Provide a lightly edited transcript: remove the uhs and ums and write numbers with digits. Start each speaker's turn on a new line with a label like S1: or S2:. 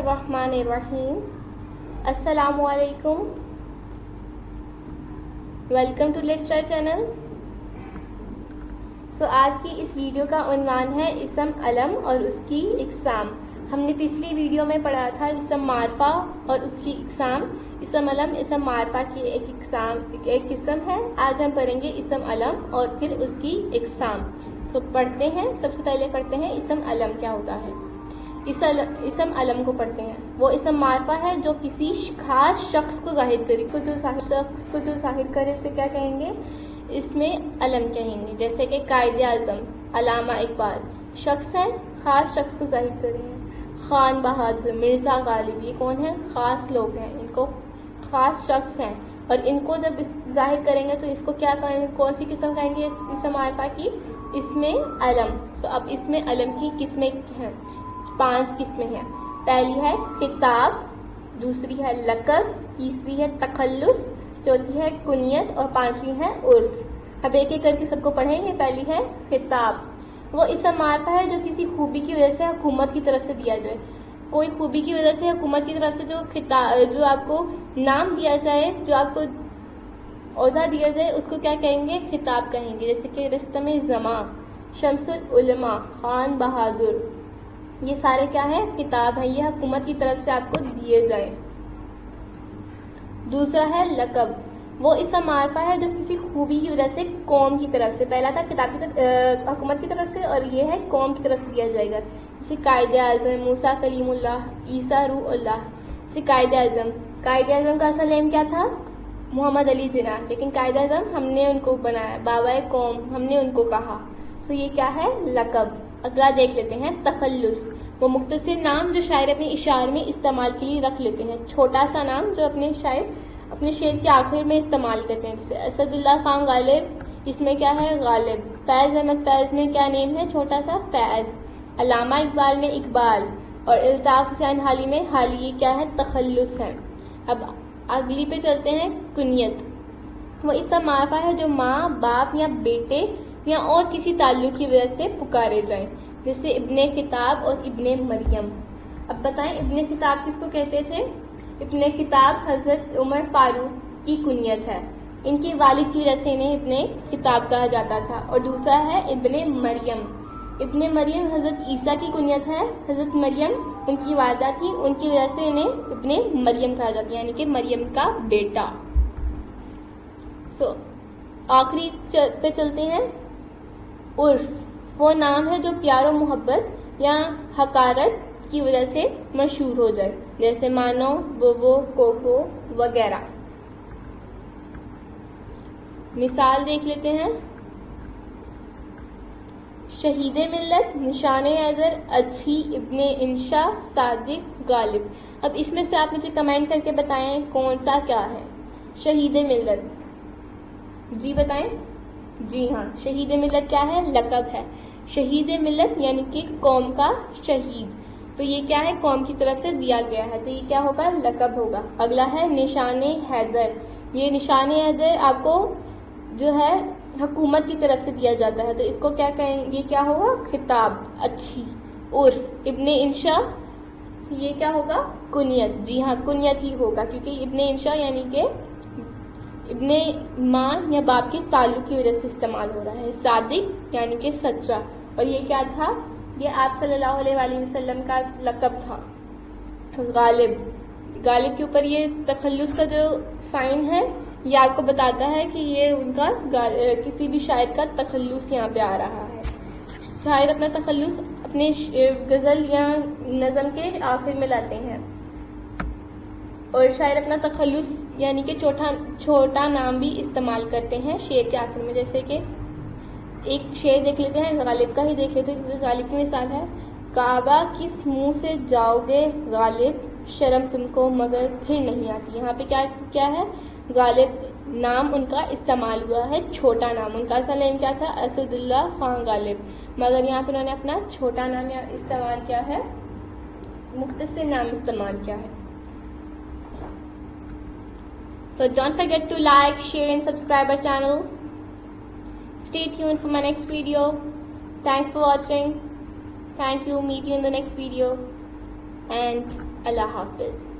S1: बिस्मिल्लाहिर्रहमानिर्रहीम। अस्सलामु अलैकुम। Welcome to let's try channel. आज की इस वीडियो का उन्वान है इसम अलम और उसकी इक़साम। हमने पिछली वीडियो में पढ़ा था इसम मारफा और उसकी इक़साम। इसम अलम इसम मारफा की एक किस्म है। आज हम पढ़ेंगे इसम अलम और फिर उसकी इक़साम। पढ़ते हैं। सबसे पहले पढ़ते हैं इसम अलम क्या होता है। इसम अलम को पढ़ते हैं। वो इसम मारफा है जो किसी खास शख्स को जाहिर करे। शख्स को जो जाहिर करे उसे क्या कहेंगे? इसमें अलम कहेंगे। जैसे कि कायदे आज़म, अलामा इकबाल शख्स है, खास शख्स को जाहिर करे हैं। खान बहादुर, मिर्ज़ा गालिब, ये कौन है? खास लोग हैं, इनको खास शख्स हैं। और इनको जब जाहिर करेंगे तो इसको क्या कहेंगे? कौन सी किस्म कहेंगे इसम मारफा की? इसमें अलम। अब इसमें अलम की किस्में हैं, 5 किस्में हैं। पहली है खिताब, दूसरी है लक़ब, तीसरी है तखल्लुस, चौथी है कुनियत और 5वीं है उर्फ। अब एक एक करके सबको पढ़ेंगे। पहली है खिताब। वो इसम मारफा है जो किसी खूबी की वजह से हुकूमत की तरफ से दिया जाए। कोई खूबी की वजह से हुकूमत की तरफ से जो आपको नाम दिया जाए, जो आपको ओहदा दिया जाए, उसको क्या कहेंगे? खिताब कहेंगे। जैसे कि रस्तम ज़मा, शम्सुल उलमा, खान बहादुर, ये सारे क्या है? किताब है। ये हुकूमत की तरफ से आपको दिए जाए। दूसरा है लक़ब। वो इसम मारफा है जो किसी खूबी की वजह से कौम की तरफ से, पहला था किताब की हुकूमत की तरफ से और ये है कौम की तरफ से दिया जाएगा। जैसे कायदे आज़म, मूसा कलीमुल्लाह, ईसा रूहुल्लाह। जैसे कायदे आज़म का असल नेम क्या था? मोहम्मद अली जिन्ना, लेकिन कायदे आज़म हमने उनको बनाया, बाबा कौम हमने उनको कहा। ये क्या है? लक़ब। अगला देख लेते हैं तखल्लुस। वो मुख्तसर नाम जो शायर अपने इशार में इस्तेमाल के लिए रख लेते हैं। छोटा सा नाम जो अपने शायर अपने शेर के आखिर में इस्तेमाल करते हैं। जैसे असदुल्ला खान गालिब, इसमें क्या है? गालिब। फैज़ अहमद फैज़ में क्या नेम है? छोटा सा फैज़। अलामा इकबाल में इकबाल और इल्ताफ़ हुसैन हाली में हाली, ये क्या है? तखल्लुस है। अब अगली पे चलते हैं कुनियत। वो इसम मारफा है जो माँ, बाप या बेटे या और किसी ताल्लुक की वजह से पुकारे जाएं। जैसे इब्ने किताब और इब्ने मरियम। अब बताएं इब्ने किताब किसको कहते थे? इब्ने किताब हज़रत उमर फारूक की कुनियत है। इनके वालिद की वजह से इन्हें इब्ने किताब कहा जाता था। और दूसरा है इब्ने मरियम। इब्ने मरियम हज़रत ईसा की कुनियत है। हज़रत मरियम उनकी वालिदा थी, उनकी वजह से इन्हें इब्ने मरियम कहा जाता है, यानी कि मरियम का बेटा। आखिरी पे चलते हैं उर्फ। वो नाम है जो प्यार और मोहब्बत या हकारत की वजह से मशहूर हो जाए। जैसे मानो, बोबो, कोको वगैरह। मिसाल देख लेते हैं। शहीद मिल्लत, निशाने अज़र, अच्छी, इब्ने इंशा, सादिक, गालिब। अब इसमें से आप मुझे कमेंट करके बताएं कौन सा क्या है? शहीद मिल्लत। जी बताएं। जी हाँ, शहीद मिल्लत क्या है? लक़ब है। शहीद मिल्लत यानी कि कौम का शहीद। तो ये क्या है? कौम की तरफ से दिया गया है, तो ये क्या होगा? लक़ब होगा। अगला है निशाने हैदर। ये निशाने हैदर आपको जो है हुकूमत की तरफ से दिया जाता है, तो इसको क्या कहेंगे? ये क्या होगा? खिताब, अच्छी। उर्फ इब्ने इंशा, ये क्या होगा? कुनियत। जी हाँ, कुनियत ही होगा, क्योंकि इब्ने इंशा यानी कि इब्ने माँ या बाप के ताल्लुक की वजह से इस्तेमाल हो रहा है। सादिक यानी कि सच्चा। और ये क्या था? ये आप सल्लल्लाहु अलैहि वसल्लम का लक़ब था। गालिब के ऊपर ये तखल्लुस का जो साइन है, ये आपको बताता है कि ये उनका किसी भी शायर का तखल्लुस यहाँ पे आ रहा है। शायर अपना तखल्लुस अपने गज़ल या नज़म के आखिर में लाते हैं। और शायर अपना तखल्लुस यानी कि छोटा नाम भी इस्तेमाल करते हैं शेर के आखिर में। जैसे कि एक शेर देख लेते हैं, गालिब का ही देख लेते हैं। गालिब की मिसाल है, काबा किस मुंह से जाओगे गालिब, शर्म तुमको मगर फिर नहीं आती। यहाँ पे क्या है? गालिब नाम उनका इस्तेमाल हुआ है, छोटा नाम। उनका असल नेम क्या था? असदुल्ला खान गालिब, मगर यहाँ पे उन्होंने अपना छोटा नाम इस्तेमाल किया है, मुख्तसर नाम इस्तेमाल किया है। So don't forget to like, share and subscribe our channel. Stay tuned for my next video. Thanks for watching. Thank you. Meet you in the next video. And اللہ حافظ.